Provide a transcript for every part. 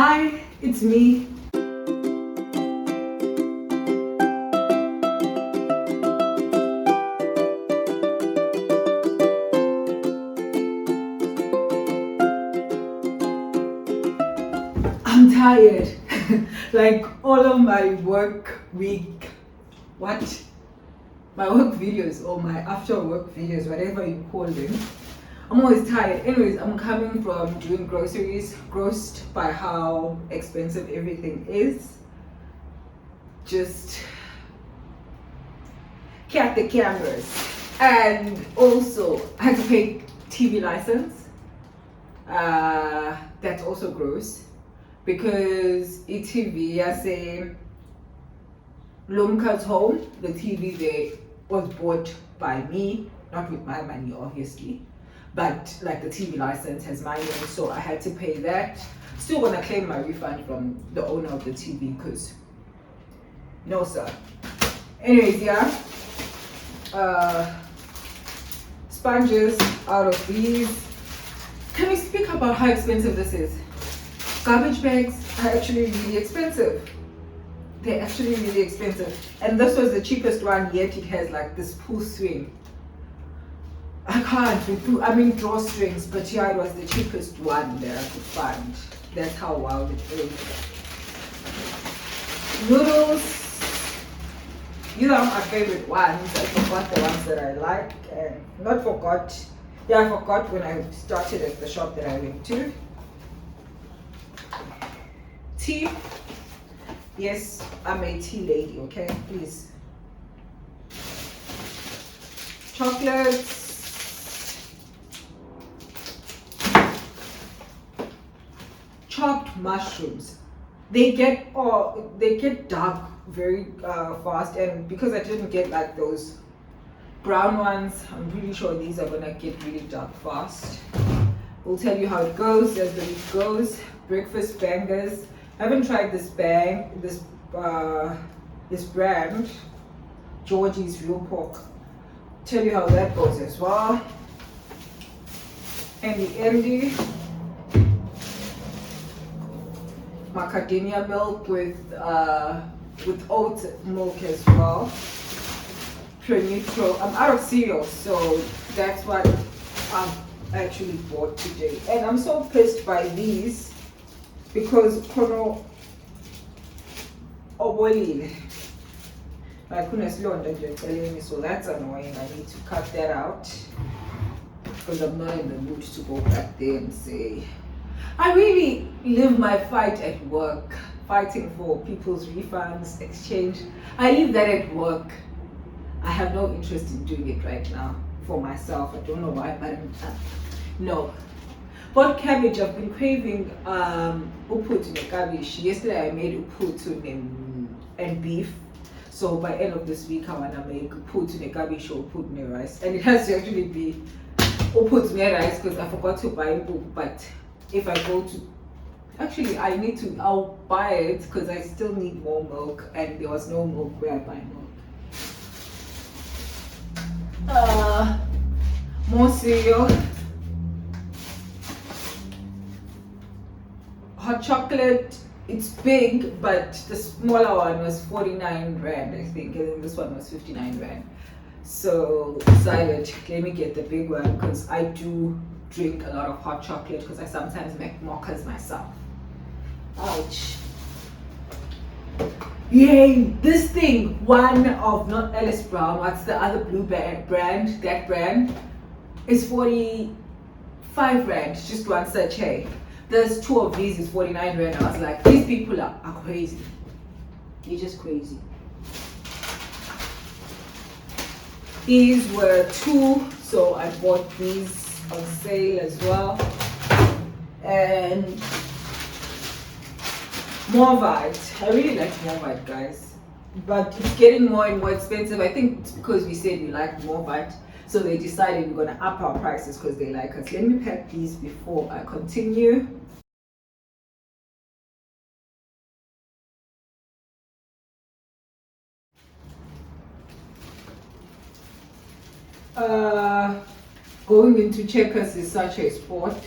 Hi, it's me. I'm tired. Like all of my work week, my work videos or my after work videos, whatever you call them, I'm always tired. Anyways, I'm coming from doing groceries, grossed by how expensive everything is. Just cat the cameras. And also, I had to pay TV license. That's also gross because ETV, I say, Lumka's home, the TV there was bought by me, not with my money, obviously. But like the TV license has my name, so I had to pay that. Still gonna claim my refund from the owner of the TV because no sir. Anyways, yeah. Sponges out of these. Can we speak about how expensive this is? Garbage bags are actually really expensive. They're actually really expensive. And this was the cheapest one, yet it has like this pull swing. I can't, I mean drawstrings, but yeah, it was the cheapest one that I could find. That's how wild it is. Noodles, these are my favorite ones. I forgot the ones that I like, and not forgot. Yeah, I forgot when I started at the shop that I went to. Tea. Yes, I'm a tea lady, okay? Please. Chocolates. Chopped mushrooms. They get dark very fast, and because I didn't get like those brown ones, I'm really sure these are gonna get really dark fast. We'll tell you how it goes as the week goes. Breakfast bangers. I haven't tried this brand, Georgie's Real Pork. Tell you how that goes as well. Andy, macadamia milk with oat milk as well. Pure neutral. I'm out of cereal, so that's what I've actually bought today. And I'm so pissed by these because kono obolile. I couldn't so that's annoying. I need to cut that out because I'm not in the mood to go back there and say. I really live my fight at work, fighting for people's refunds, exchange. I leave that at work. I have no interest in doing it right now for myself. I don't know why, but no. Bought cabbage. I've been craving uput cabbage. Yesterday I made uput and beef. So by end of this week I wanna make uput cabbage or uput rice, and it has to actually be uput rice because I forgot to buy it. But if I go to, actually I'll buy it because I still need more milk, and there was no milk where I buy milk. More cereal. Hot chocolate, it's big, but the smaller one was 49 rand, I think, and then this one was 59 rand. So decided, let me get the big one because I do drink a lot of hot chocolate because I sometimes make mochas myself. Ouch. Yay, this thing, one of not Alice Brown, what's the other blue brand, that brand, is 45 rand, just one sachet. There's two of these is 49 rand. I was like, these people are crazy. They're just crazy. These were two, so I bought these on sale as well. And Morvite. I really like Morvite, guys, but it's getting more and more expensive. I think it's because we said we like Morvite, so they decided we're gonna up our prices because they like us. Let me pack these before I continue. Going into Checkers is such a sport.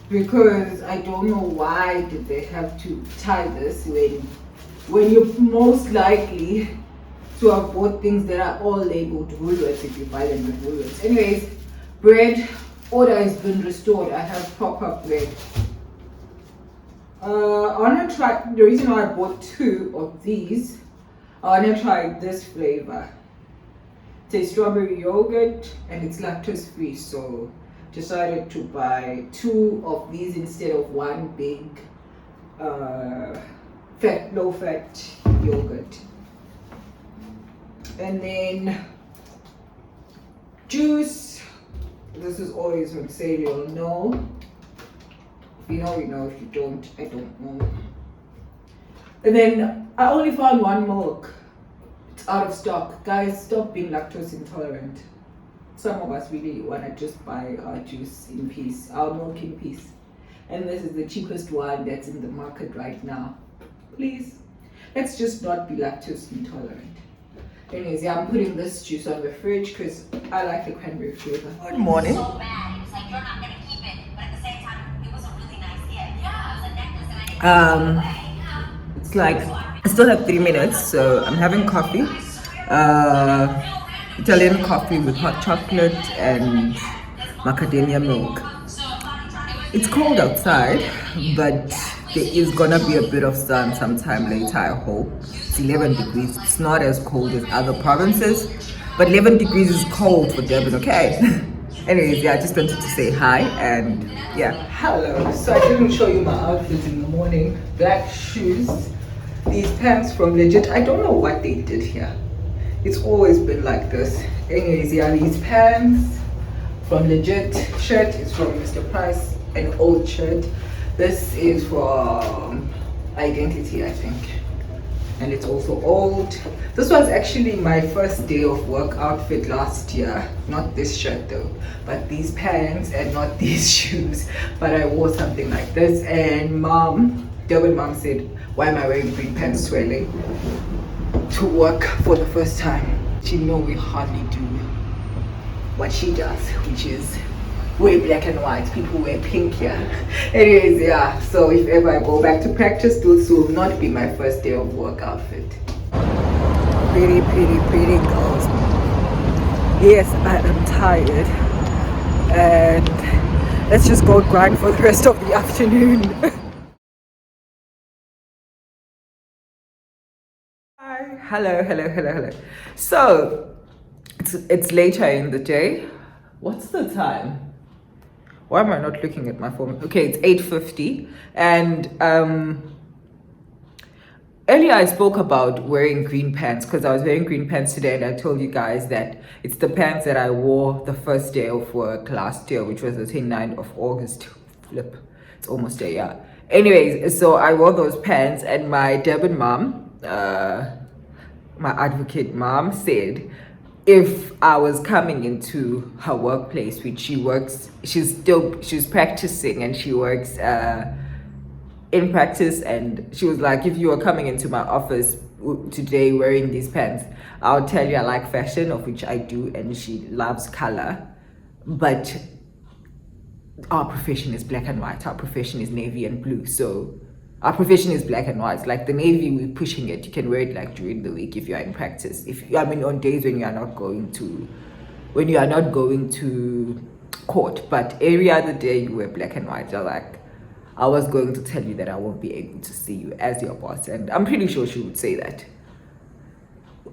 because I don't know why did they have to tie this when you're most likely to have bought things that are all labeled Woolworths if you buy them at Woolworths. Anyways, bread order has been restored. I have proper bread. I wanna try, the reason why I bought 2 of these, I wanna try this flavor. It's a strawberry yogurt and it's lactose free, so decided to buy 2 of these instead of one big low fat yogurt. And then juice. This is always on sale, you'll know. If you know, you know. If you don't, I don't know. And then I only found 1 milk. It's out of stock. Guys, stop being lactose intolerant. Some of us really want to just buy our juice in peace, our milk in peace. And this is the cheapest one that's in the market right now. Please, let's just not be lactose intolerant. Anyways, yeah, I'm putting this juice on the fridge because I like the cranberry flavor. Good morning. So bad. It was like, you're not going to keep it. But at the same time, it was a really nice gift. Yeah. It was a necklace and I didn't It's like, I still have 3 minutes, so I'm having coffee. Italian coffee with hot chocolate and macadamia milk. It's cold outside, but there is gonna be a bit of sun sometime later, I hope. It's 11 degrees. It's not as cold as other provinces, but 11 degrees is cold for Durban, okay? Anyways, yeah, I just wanted to say hi and yeah. Hello. So I didn't show you my outfit in the morning. Black shoes, these pants from Legit. I don't know what they did here. It's always been like this. Anyways, yeah, these pants from Legit. Shirt is from Mr. Price, an old shirt. This is from Identity, I think. And it's also old. This was actually my first day of work outfit last year. Not this shirt though, but these pants and not these shoes. But I wore something like this and Durban mom said, why am I wearing green pants swelling to work for the first time? She knows we hardly do what she does, which is wear black and white. People wear pink here. Anyways, yeah, so if ever I go back to practice, this will not be my first day of work outfit. Pretty girls. Yes, I am tired. And let's just go grind for the rest of the afternoon. Hi. Hello. So, it's later in the day. What's the time? Why am I not looking at my phone? Okay, it's 8:50 and earlier I spoke about wearing green pants because I was wearing green pants today and I told you guys that it's the pants that I wore the first day of work last year, which was the 29th of August. Flip, it's almost a year. Anyways, so I wore those pants and my Durban mom, my advocate mom said, if I was coming into her workplace, which she's practicing and she works in practice, and she was like, if you were coming into my office today wearing these pants, I'll tell you I like fashion, of which I do, and she loves color, but our profession is black and white, our profession is navy and blue, so our profession is black and white. Like the navy, we're pushing it. You can wear it like during the week if you are in practice. On days when you are not going to court. But every other day you wear black and white. You're like, I was going to tell you that I won't be able to see you as your boss, and I'm pretty sure she would say that.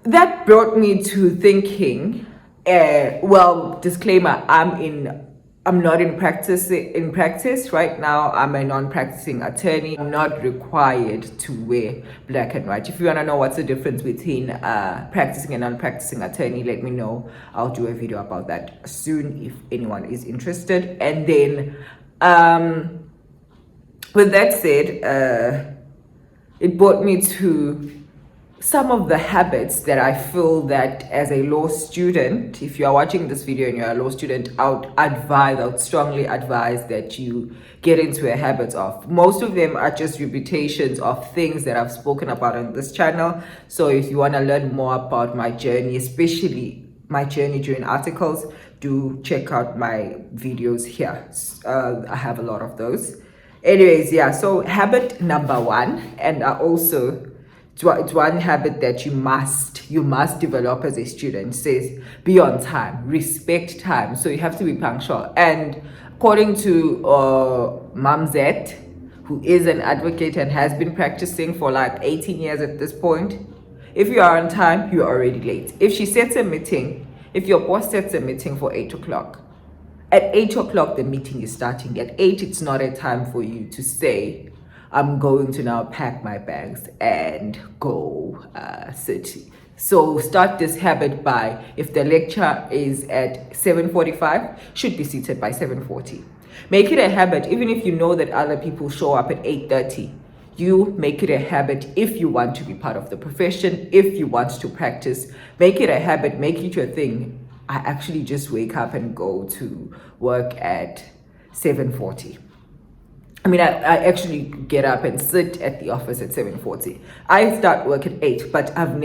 That brought me to thinking. Disclaimer: I'm not in practice right now. I'm a non-practicing attorney. I'm not required to wear black and white. If you want to know what's the difference between practicing and non-practicing attorney, let me know. I'll do a video about that soon if anyone is interested. And then with that said, it brought me to some of the habits that I feel that as a law student, if you are watching this video and you're a law student, I would strongly advise that you get into a habit of. Most of them are just repetitions of things that I've spoken about on this channel. So if you want to learn more about my journey, especially my journey during articles, do check out my videos here. I have a lot of those. Anyways, yeah, so habit number 1, and also it's one habit that you must develop as a student, says be on time, respect time. So you have to be punctual. And according to Mom Zet, who is an advocate and has been practicing for like 18 years at this point, if you are on time, you're already late. If she sets a meeting, if your boss sets a meeting for 8 o'clock, at 8 o'clock, the meeting is starting. At 8, it's not a time for you to say, I'm going to now pack my bags and go sit. So start this habit by, if the lecture is at 7:45, should be seated by 7:40. Make it a habit, even if you know that other people show up at 8:30. You make it a habit if you want to be part of the profession, if you want to practice. Make it a habit, make it your thing. I actually just wake up and go to work at 7:40. I mean, I actually get up and sit at the office at 7:40. I start work at 8, but I'm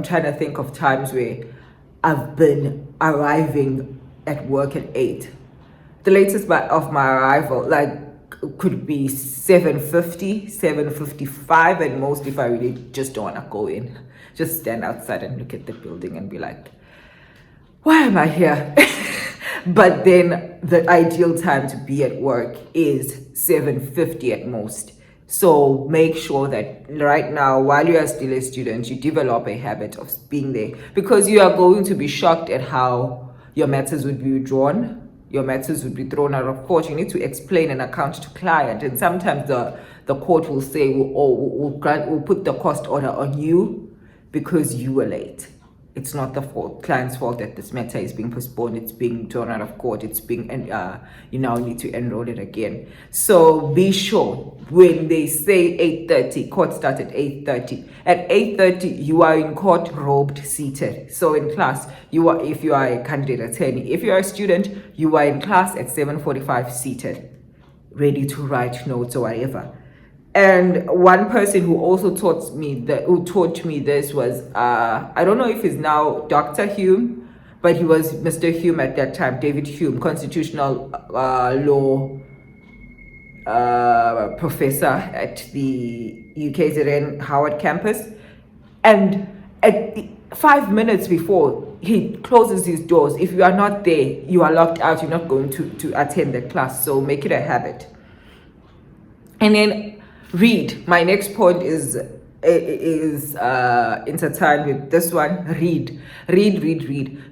trying to think of times where I've been arriving at work at 8. The latest of my arrival, could be 7:50, 7:55 at most, if I really just don't want to go in. Just stand outside and look at the building and be like, why am I here? But then the ideal time to be at work is 7:50 at most. So make sure that right now, while you are still a student, you develop a habit of being there, because you are going to be shocked at how your matters would be withdrawn. Your matters would be thrown out of court. You need to explain an account to client, and sometimes the court will say, we'll put the cost order on you because you were late. It's not the client's fault that this matter is being postponed. It's being thrown out of court. It's being, you now need to enroll it again. So be sure when they say 8:30, court starts at 8:30. At 8:30, you are in court, robed, seated. So in class, if you are a candidate attorney. If you are a student, you are in class at 7:45, seated, ready to write notes or whatever. And one person who also taught me this was, I don't know if he's now Dr. Hume, but he was Mr. Hume at that time, David Hume, constitutional law professor at the UKZN Howard campus. And at 5 minutes before he closes his doors, if you are not there, you are locked out. You're not going to attend the class. So make it a habit. And then read. My next point is intertwined with this one.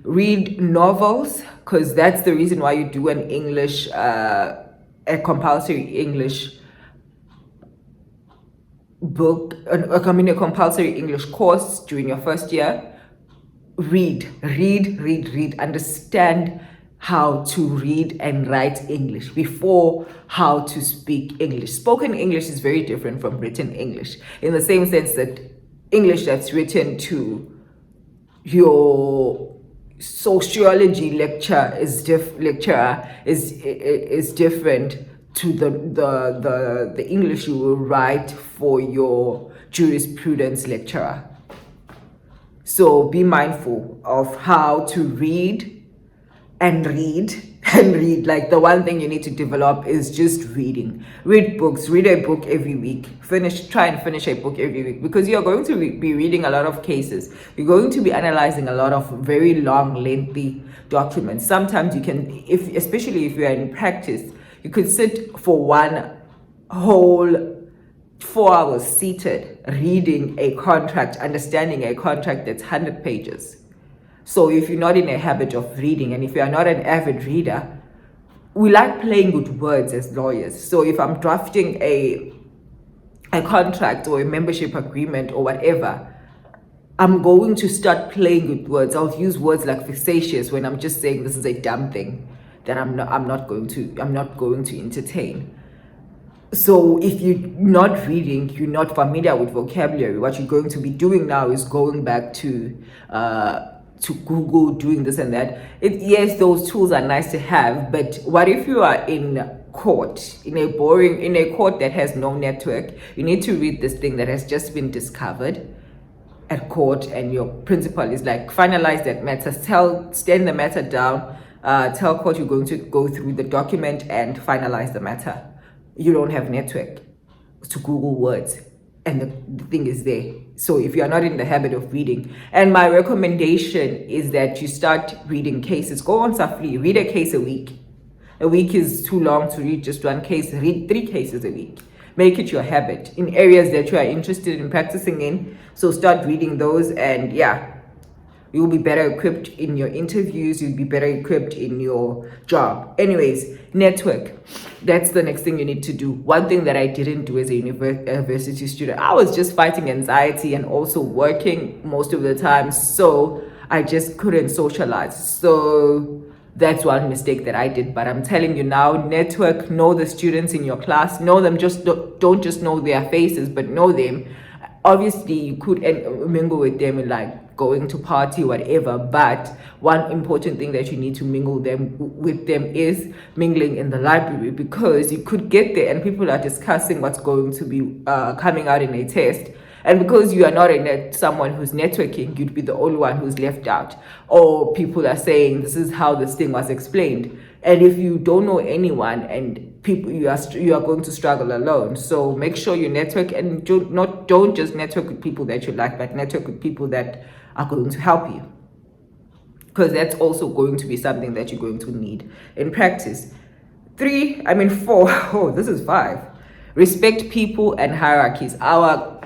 Read novels, because that's the reason why you do an English, a compulsory English book, a compulsory English course during your first year. Read. Understand how to read and write English before how to speak English. Spoken English is very different from written English, in the same sense that English that's written to your sociology lecturer is different to the English you will write for your jurisprudence lecturer. So be mindful of how to read and read. Like, the one thing you need to develop is just reading. Read books. Read a book every week. Try and finish a book every week, because you're going to be reading a lot of cases. You're going to be analyzing a lot of very long, lengthy documents. Sometimes you can, especially if you're in practice, you could sit for one whole 4 hours seated reading a contract, understanding a contract that's 100 pages. So if you're not in a habit of reading, and if you are not an avid reader, we like playing with words as lawyers. So if I'm drafting a contract or a membership agreement or whatever, I'm going to start playing with words. I'll use words like vexatious when I'm just saying this is a dumb thing that I'm not going to entertain. So if you're not reading, you're not familiar with vocabulary, what you're going to be doing now is going back to Google, doing this and that. Yes, those tools are nice to have, but what if you are in court, in a court that has no network? You need to read this thing that has just been discovered at court, and your principal is like, finalize that matter, stand the matter down, tell court you're going to go through the document and finalize the matter. You don't have network to Google words, and the thing is there. So if you are not in the habit of reading, and my recommendation is that you start reading cases. Go on Safari, read a case a week. A week is too long to read just one case. Read 3 cases a week. Make it your habit in areas that you are interested in practicing in. So start reading those, and yeah, you'll be better equipped in your interviews. You'll be better equipped in your job. Anyways, network. That's the next thing you need to do. One thing that I didn't do as a university student, I was just fighting anxiety and also working most of the time. So I just couldn't socialize. So that's one mistake that I did. But I'm telling you now, network, know the students in your class, know them. Just don't just know their faces, but know them. Obviously, you could mingle with them in like going to party, whatever. But one important thing that you need to mingle with them is mingling in the library, because you could get there and people are discussing what's going to be coming out in a test. And because you are not someone who's networking, you'd be the only one who's left out. Or people are saying, this is how this thing was explained. And if you don't know anyone, and people, you are going to struggle alone. So make sure you network, and don't just network with people that you like, but network with people that are going to help you. Because that's also going to be something that you're going to need in practice. 4, oh, this is 5. Respect people and hierarchies. Our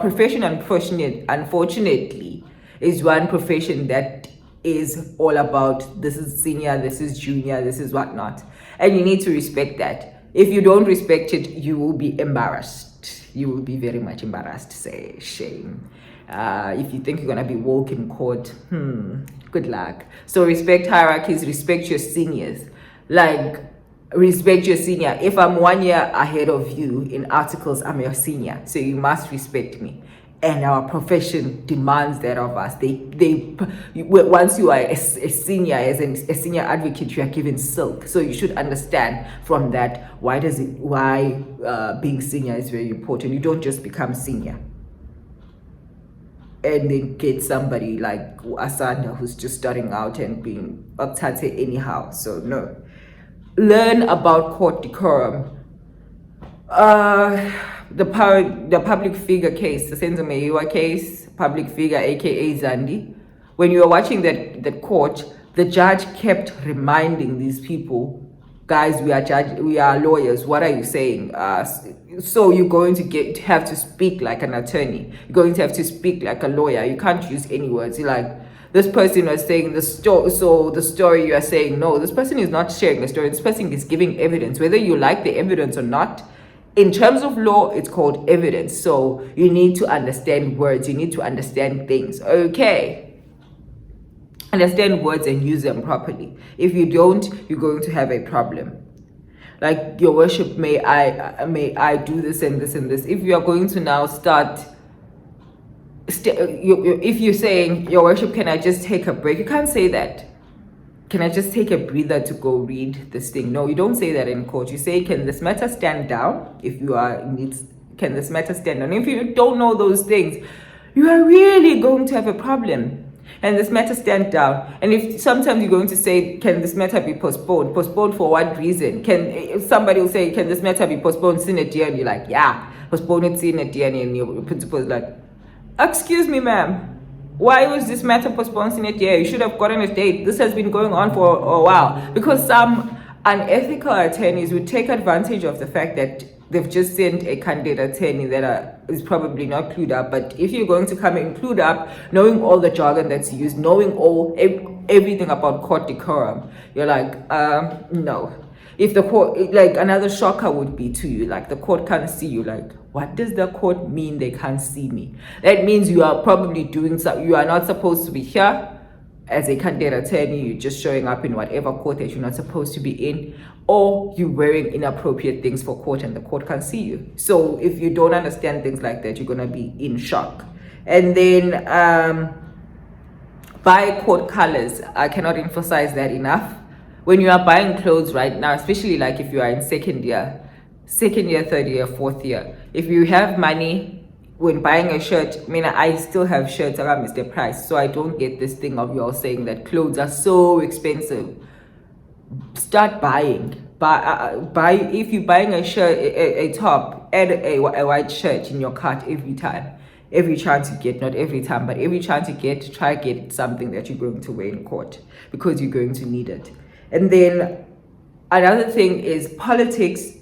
profession, unfortunately, is one profession that is all about this is senior, this is junior, this is whatnot. And you need to respect that. If you don't respect it, you will be embarrassed. You will be very much embarrassed. Say shame. If you think you're going to be woke in court, good luck. So respect hierarchies, respect your seniors. Like, respect your senior. If I'm 1 year ahead of you in articles, I'm your senior, so you must respect me. And our profession demands that of us. Once you are a senior, as a senior advocate, you are given silk. So you should understand from that why being senior is very important. You don't just become senior and then get somebody like Asanda who's just starting out and being uptate anyhow. So no. Learn about court decorum. The public figure case, the Senzo Meyiwa case, public figure aka Zandi. When you were watching that court, the judge kept reminding these people, guys, we are lawyers. What are you saying? So you're going to have to speak like an attorney. You're going to have to speak like a lawyer. You can't use any words. You're like, this person was saying the story, so the story you are saying, no, this person is not sharing the story. This person is giving evidence, whether you like the evidence or not. In terms of law, it's called evidence. So you need to understand words. You need to understand things. Okay. Understand words and use them properly. If you don't, you're going to have a problem. Like, your worship, may I do this and this and this. If you are going to now start, if you're saying, your worship, can I just take a break? You can't say that. Can I just take a breather to go read this thing? No, you don't say that in court. You say, can this matter stand down? If you are can this matter stand down? If you don't know those things, you are really going to have a problem. And this matter stand down. And if sometimes you're going to say, can this matter be postponed? Postponed for what reason? If somebody will say, can this matter be postponed sine die? And you're like, yeah, postpone it sine die. And your principal is like, excuse me, ma'am. Why was this matter postponed in a year? You should have gotten a date. This has been going on for a while. Because some unethical attorneys would take advantage of the fact that they've just sent a candidate attorney that is probably not clued up. But if you're going to come and clued up, knowing all the jargon that's used, knowing everything about court decorum, you're like, no. If the court, like, another shocker would be to you, like, the court can't see you. Like, what does the court mean they can't see me? That means you are probably doing something. You are not supposed to be here as a candidate attorney. You're just showing up in whatever court that you're not supposed to be in, or you're wearing inappropriate things for court and the court can't see you. So if you don't understand things like that, you're going to be in shock. And then buy court colors. I cannot emphasize that enough. When you are buying clothes right now, especially like if you are in second year, third year, fourth year, if you have money, when buying a shirt, I still have shirts around Mr. Price, so I don't get this thing of you all saying that clothes are so expensive. start buying. Buy if you're buying a shirt, a top, add a white shirt in your cart every chance you get, not every time, but every chance you get, try get something that you're going to wear in court, because you're going to need it. And then another thing is, politics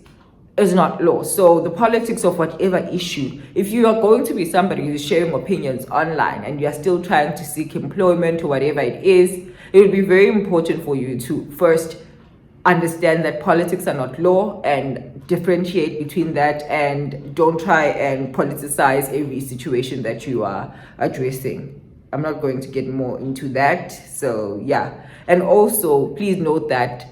is not law. So the politics of whatever issue, if you are going to be somebody who's sharing opinions online and you are still trying to seek employment or whatever it is, it would be very important for you to first understand that politics are not law and differentiate between that, and don't try and politicize every situation that you are addressing. I'm not going to get more into that. So yeah, and also please note that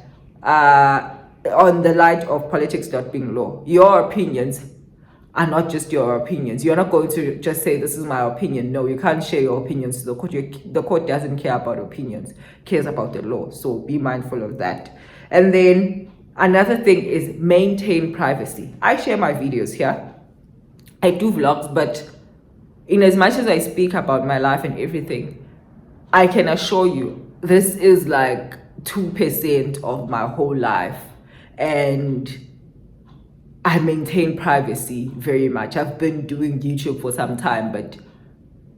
on the light of politics not being law, your opinions are not just your opinions. You're not going to just say this is my opinion. No, you can't share your opinions to the court. The court doesn't care about opinions, it cares about the law. So be mindful of that. And then another thing is maintain privacy. I share my videos here. I do vlogs, but in as much as I speak about my life and everything, I can assure you this is like 2% of my whole life. And I maintain privacy very much. I've been doing YouTube for some time, but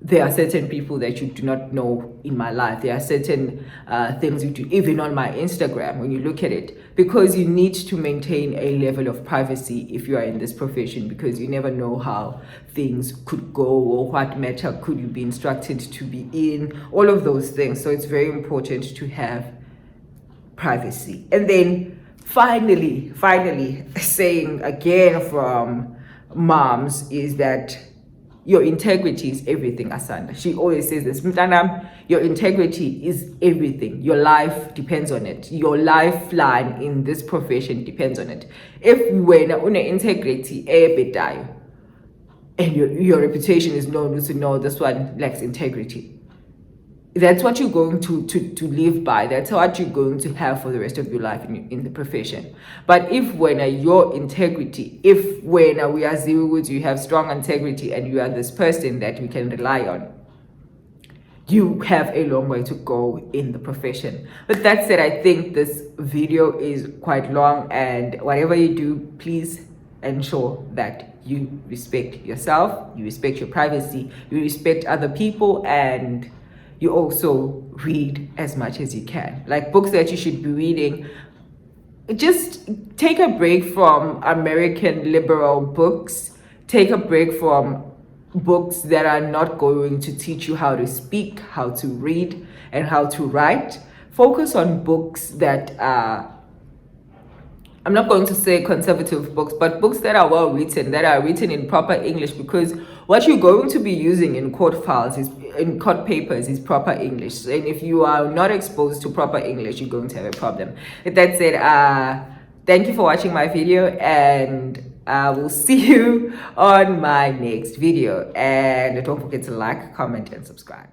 there are certain people that you do not know in my life. There are certain things you do, even on my Instagram, when you look at it, because you need to maintain a level of privacy if you are in this profession, because you never know how things could go or what matter could you be instructed to be in, all of those things. So it's very important to have privacy. And then finally saying again from moms is that your integrity is everything, Asanda. She always says this, Mtanam, your integrity is everything. Your life depends on it. Your lifeline in this profession depends on it. If when una integrity and your reputation is known to know this one lacks integrity, that's what you're going to live by. That's what you're going to have for the rest of your life in the profession. But if when your integrity, if when we are zero goods, you have strong integrity and you are this person that we can rely on, you have a long way to go in the profession. But that said, I think this video is quite long, and whatever you do, please ensure that you respect yourself, you respect your privacy, you respect other people, and you also read as much as you can. Like books that you should be reading, just take a break from American liberal books. Take a break from books that are not going to teach you how to speak, how to read, and how to write. Focus on books that are, I'm not going to say conservative books, but books that are well written, that are written in proper English, because what you're going to be using in court files is, in court papers, is proper English. And if you are not exposed to proper English, you're going to have a problem. With that said, thank you for watching my video, and I will see you on my next video. And don't forget to like, comment, and subscribe.